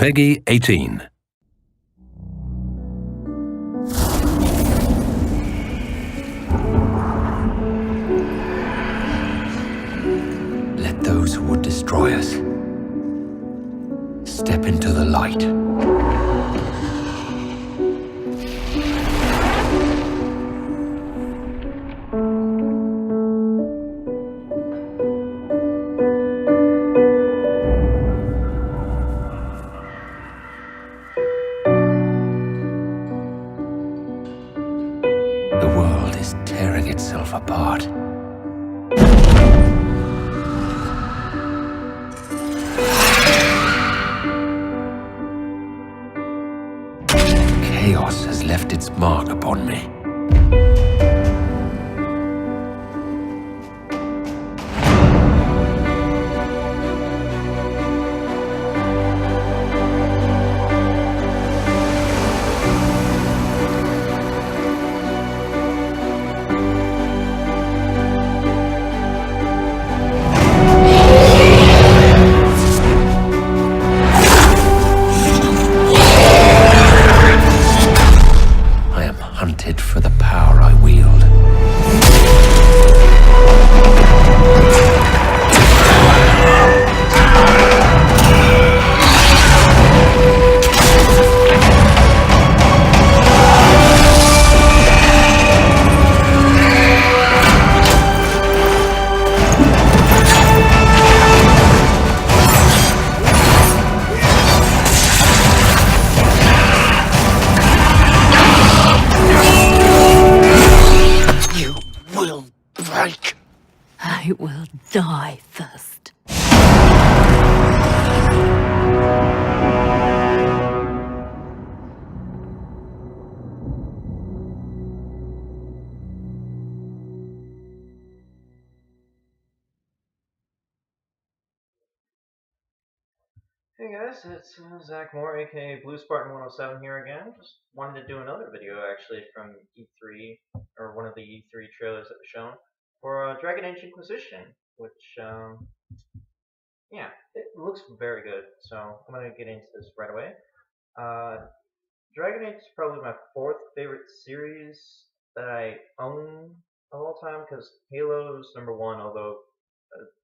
Peggy 18. Let those who would destroy us step into the light. The world is tearing itself apart. Chaos has left its mark upon me. I am hunted for the power I wield. You will break. I will die first. Hey guys, it's Zach Moore, aka Blue Spartan 107 here again. Just wanted to do another video actually from E3, or one of the E3 trailers that was shown, for Dragon Age Inquisition, which, yeah, it looks very good, so I'm going to get into this right away. Dragon Age is probably my fourth favorite series that I own of all time, because Halo's number one, although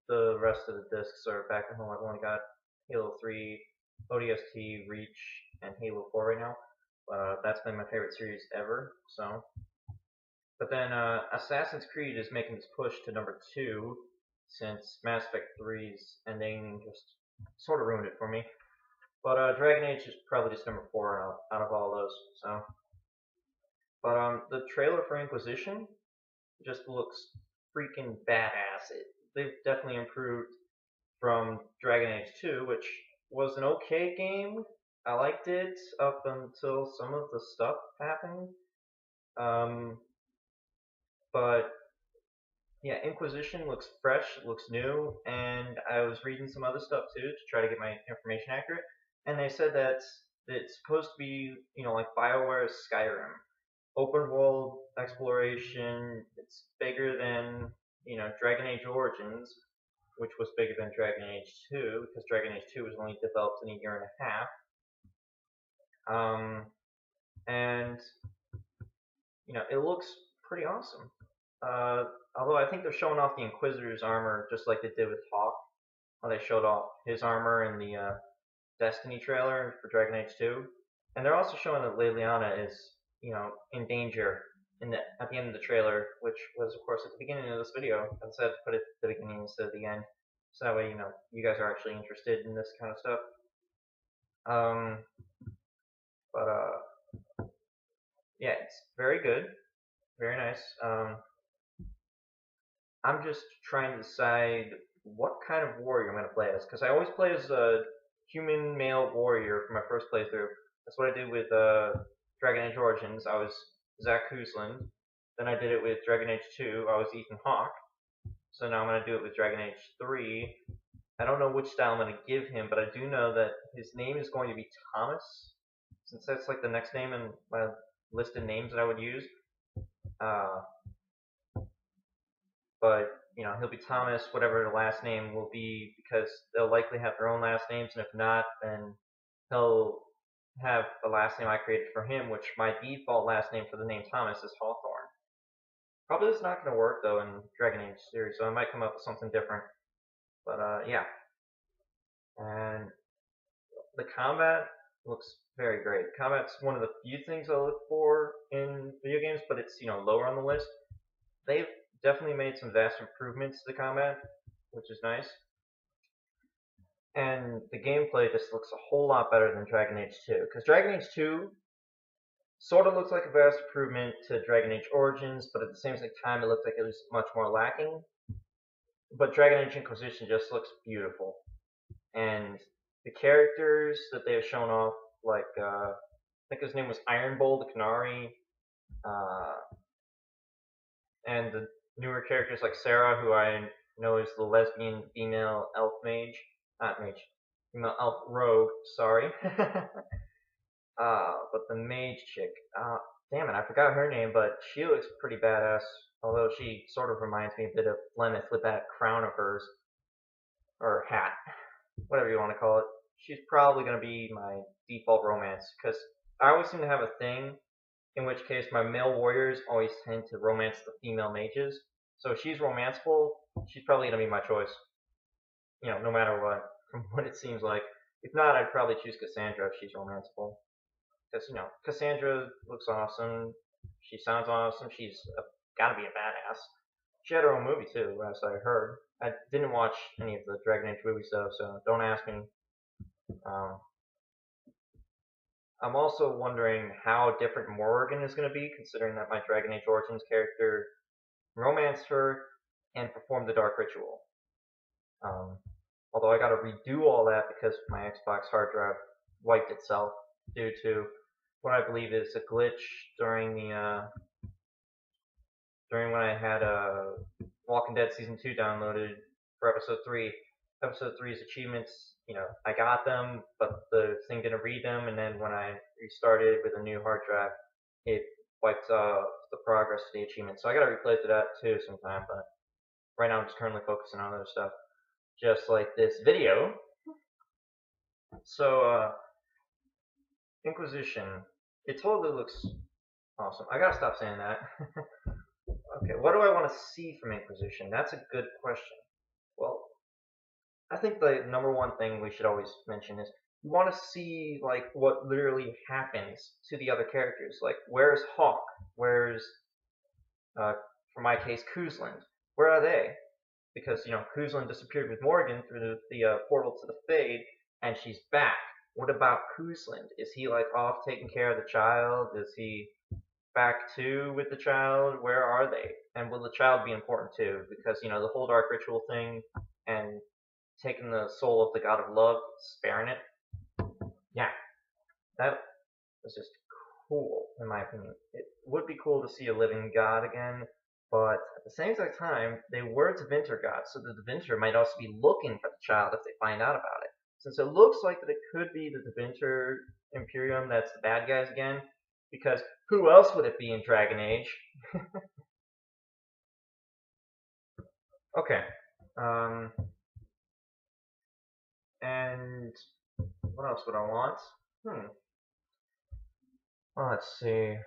the rest of the discs are back at home. I've only got Halo 3, ODST, Reach, and Halo 4 right now. That's been my favorite series ever. So, but then Assassin's Creed is making its push to number 2, since Mass Effect 3's ending just sort of ruined it for me. But Dragon Age is probably just number 4 out of all those. So, but the trailer for Inquisition just looks freaking badass. They've definitely improved from Dragon Age 2, which was an okay game. I liked it up until some of the stuff happened. But yeah, Inquisition looks fresh, looks new, and I was reading some other stuff too to try to get my information accurate, and they said that it's supposed to be, like Bioware's Skyrim. Open world exploration. It's bigger than, Dragon Age Origins, which was bigger than Dragon Age 2, because Dragon Age 2 was only developed in a year and a half. And, it looks pretty awesome. Although I think they're showing off the Inquisitor's armor just like they did with Hawk. How they showed off his armor in the Destiny trailer for Dragon Age 2. And they're also showing that Leliana is, in danger at the end of the trailer, which was, of course, at the beginning of this video. I decided to put it at the beginning instead of the end, so that way, you guys are actually interested in this kind of stuff. Yeah, it's very good, very nice. I'm just trying to decide what kind of warrior I'm going to play as, because I always play as a human male warrior for my first playthrough. That's what I did with Dragon Age Origins. I was Zach Koosland. Then I did it with Dragon Age 2. I was Ethan Hawke. So now I'm going to do it with Dragon Age 3. I don't know which style I'm going to give him, but I do know that his name is going to be Thomas, since that's like the next name in my list of names that I would use. But, he'll be Thomas, whatever the last name will be, because they'll likely have their own last names, and if not, then he'll have a last name I created for him, which my default last name for the name Thomas is Hawthorne. Probably is not going to work though in Dragon Age series, so I might come up with something different. But yeah, and the combat looks very great. Combat's one of the few things I look for in video games, but it's lower on the list. They've definitely made some vast improvements to the combat, which is nice. And the gameplay just looks a whole lot better than Dragon Age 2. Because Dragon Age 2 sort of looks like a vast improvement to Dragon Age Origins, but at the same time it looks like it was much more lacking. But Dragon Age Inquisition just looks beautiful. And the characters that they have shown off, like, I think his name was Iron Bull, the Canary, and the newer characters like Sarah, who I know is the lesbian female elf mage, not mage, female elf rogue, sorry. But the mage chick, damn it, I forgot her name, but she looks pretty badass, although she sort of reminds me a bit of Flemeth with that crown of hers, or hat, whatever you want to call it. She's probably going to be my default romance, because I always seem to have a thing, in which case my male warriors always tend to romance the female mages. So if she's romanceable, she's probably going to be my choice. No matter what, from what it seems like. If not, I'd probably choose Cassandra if she's romanceable. Because, Cassandra looks awesome. She sounds awesome. She's got to be a badass. She had her own movie, too, as I heard. I didn't watch any of the Dragon Age movies, though, so don't ask me. I'm also wondering how different Morrigan is going to be, considering that my Dragon Age Origins character romanced her and performed the Dark Ritual. Although I got to redo all that because my Xbox hard drive wiped itself due to what I believe is a glitch during when I had Walking Dead Season 2 downloaded for Episode 3. Episode 3's achievements, I got them, but the thing didn't read them, and then when I restarted with a new hard drive, it wiped the progress of the achievement. So I gotta replay that too sometime, but right now I'm just currently focusing on other stuff, just like this video. So, Inquisition, it totally looks awesome. I gotta stop saying that. Okay, what do I want to see from Inquisition? That's a good question. Well, I think the number one thing we should always mention is you want to see like what literally happens to the other characters. Like, where's Hawk? Where's, for my case, Kuzland? Where are they? Because Kuzland disappeared with Morgan through the portal to the Fade, and she's back. What about Kuzland? Is he like off taking care of the child? Is he back too with the child? Where are they? And will the child be important too? Because the whole Dark Ritual thing and taking the soul of the god of love, sparing it. Yeah, that was just cool, in my opinion. It would be cool to see a living god again, but at the same time, they were Tevinter gods, so the Tevinter might also be looking for the child if they find out about it. Since it looks like that it could be the Tevinter Imperium that's the bad guys again, because who else would it be in Dragon Age? Okay. And what else would I want? Well, let's see.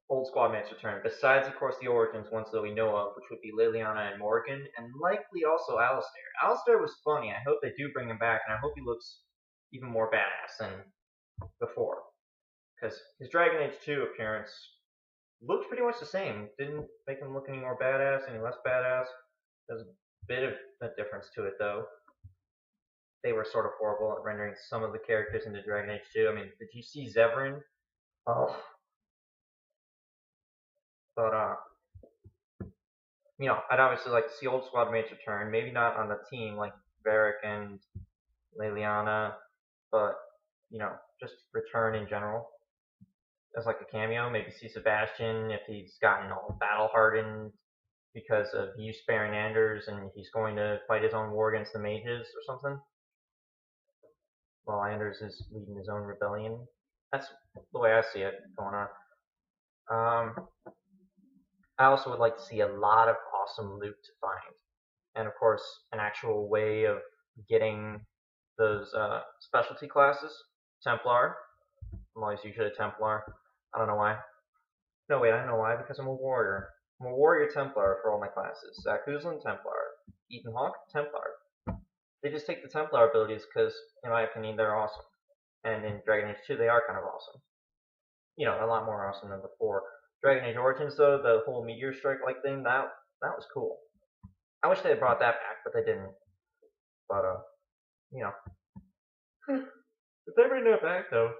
Old squad mates return, besides, of course, the Origins ones that we know of, which would be Liliana and Morgan, and likely also Alistair. Alistair was funny. I hope they do bring him back, and I hope he looks even more badass than before. Because his Dragon Age 2 appearance looked pretty much the same. Didn't make him look any more badass, any less badass. There's a bit of a difference to it, though. They were sort of horrible at rendering some of the characters into Dragon Age 2. I mean, did you see Zevran? Oh. But, I'd obviously like to see old squad mates return. Maybe not on the team like Varric and Liliana, but, just return in general. As like a cameo. Maybe see Sebastian if he's gotten all battle hardened because of you sparing Anders and he's going to fight his own war against the mages or something. While Anders is leading his own rebellion. That's the way I see it going on. I also would like to see a lot of awesome loot to find, and of course, an actual way of getting those specialty classes. Templar. I'm always usually a Templar. I don't know why. No, wait, I know why. Because I'm a warrior. I'm a warrior Templar for all my classes. Zach Uzlin, Templar. Ethan Hawke, Templar. They just take the Templar abilities because, in my opinion, they're awesome. And in Dragon Age 2, they are kind of awesome. You know, a lot more awesome than before. Dragon Age Origins, though, the whole meteor strike-like thing, that was cool. I wish they had brought that back, but they didn't. But, you know. If they bring that back, though,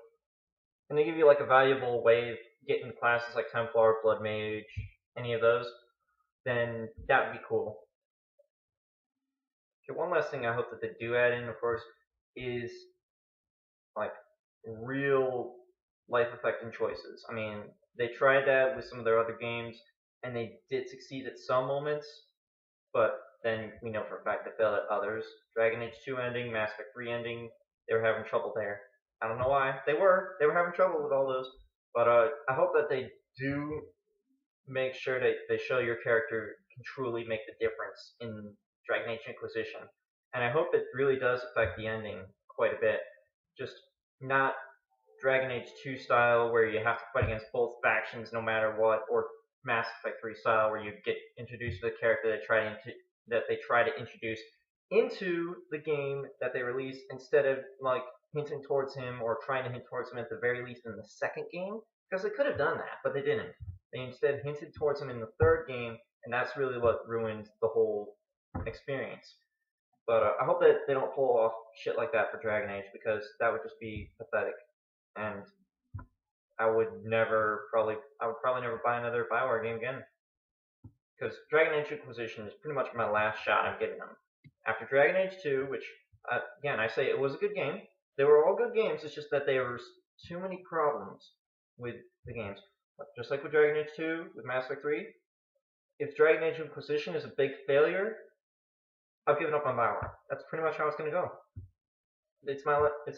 and they give you, like, a valuable way of getting classes like Templar, Blood Mage, any of those, then that would be cool. Okay, one last thing I hope that they do add in, of course, is, like, real life-affecting choices. I mean, they tried that with some of their other games, and they did succeed at some moments, but then we know for a fact they failed at others. Dragon Age 2 ending, Mass Effect 3 ending, they were having trouble there. I don't know why. They were having trouble with all those. But I hope that they do make sure that they show your character can truly make the difference in Dragon Age Inquisition. And I hope it really does affect the ending quite a bit. Just not Dragon Age 2 style where you have to fight against both factions no matter what, or Mass Effect 3 style where you get introduced to the character that they try to introduce into the game that they release instead of like hinting towards him or trying to hint towards him at the very least in the second game, because they could have done that, but they didn't. They instead hinted towards him in the third game, and that's really what ruined the whole experience. But I hope that they don't pull off shit like that for Dragon Age, because that would just be pathetic. And I would probably never buy another Bioware game again. Because Dragon Age Inquisition is pretty much my last shot I'm giving them. After Dragon Age 2, which, again, I say it was a good game. They were all good games, it's just that there were too many problems with the games. Just like with Dragon Age 2, with Mass Effect 3, if Dragon Age Inquisition is a big failure, I've given up on Bioware. That's pretty much how it's going to go. It's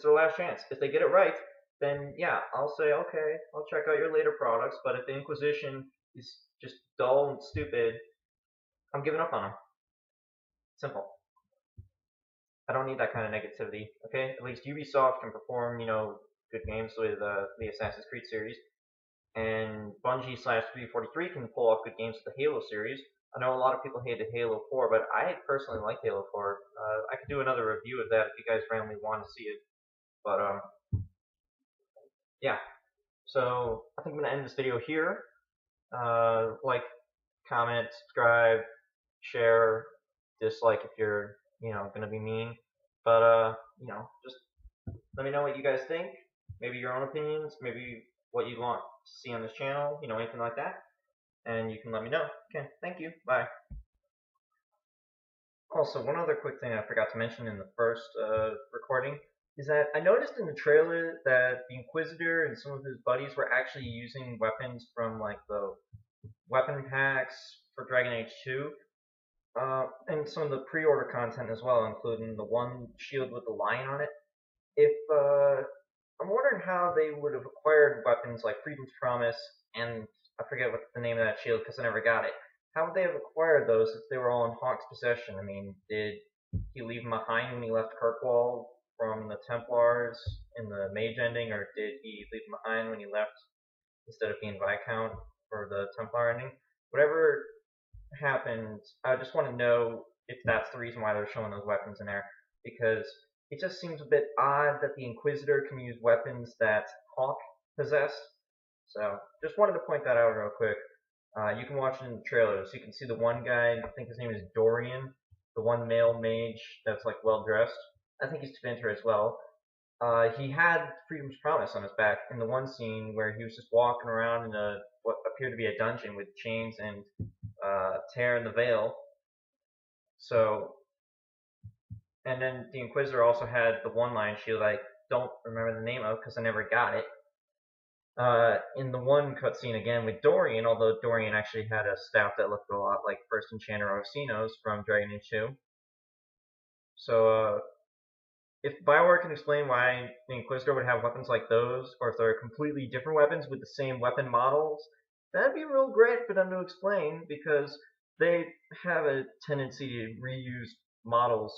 their last chance. If they get it right, then yeah, I'll say, okay, I'll check out your later products, but if the Inquisition is just dull and stupid, I'm giving up on them. Simple. I don't need that kind of negativity, okay? At least Ubisoft can perform, good games with the Assassin's Creed series, and Bungie/343 can pull off good games with the Halo series. I know a lot of people hated Halo 4, but I personally like Halo 4. I could do another review of that if you guys randomly want to see it. But, yeah. So, I think I'm going to end this video here. Like, comment, subscribe, share, dislike if you're, going to be mean. But, just let me know what you guys think. Maybe your own opinions, maybe what you want to see on this channel, anything like that. And you can let me know. Okay, thank you. Bye. Also, one other quick thing I forgot to mention in the first recording is that I noticed in the trailer that the Inquisitor and some of his buddies were actually using weapons from like the weapon packs for Dragon Age 2, and some of the pre-order content as well, including the one shield with the lion on it. I'm wondering how they would have acquired weapons like Freedom's Promise and I forget what the name of that shield because I never got it. How would they have acquired those if they were all in Hawke's possession? I mean, did he leave them behind when he left Kirkwall from the Templars in the Mage ending, or did he leave them behind when he left instead of being Viscount for the Templar ending? Whatever happened, I just want to know if that's the reason why they're showing those weapons in there, because it just seems a bit odd that the Inquisitor can use weapons that Hawke possessed. So, just wanted to point that out real quick. You can watch it in the trailers. You can see the one guy, I think his name is Dorian, the one male mage that's like well dressed. I think he's Tevinter as well. He had Freedom's Promise on his back in the one scene where he was just walking around in what appeared to be a dungeon with chains and tear in the veil. So, and then the Inquisitor also had the one lion shield I don't remember the name of because I never got it. In the one cutscene again with Dorian, although Dorian actually had a staff that looked a lot like First Enchanter Orsino's from Dragon Age 2. So, if Bioware can explain why the Inquisitor would have weapons like those, or if they're completely different weapons with the same weapon models, that'd be real great for them to explain, because they have a tendency to reuse models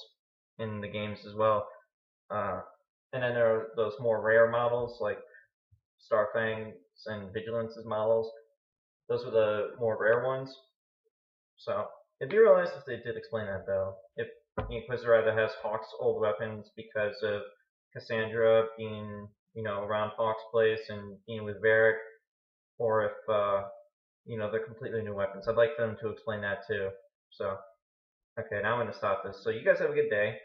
in the games as well. And then there are those more rare models like Starfang's and Vigilance's models. Those were the more rare ones. So it'd be real nice if they did explain that, though. If the Inquisitor either has Hawk's old weapons because of Cassandra being, around Hawk's place and being with Varric, or if, they're completely new weapons. I'd like them to explain that too. So, okay, now I'm going to stop this. So you guys have a good day.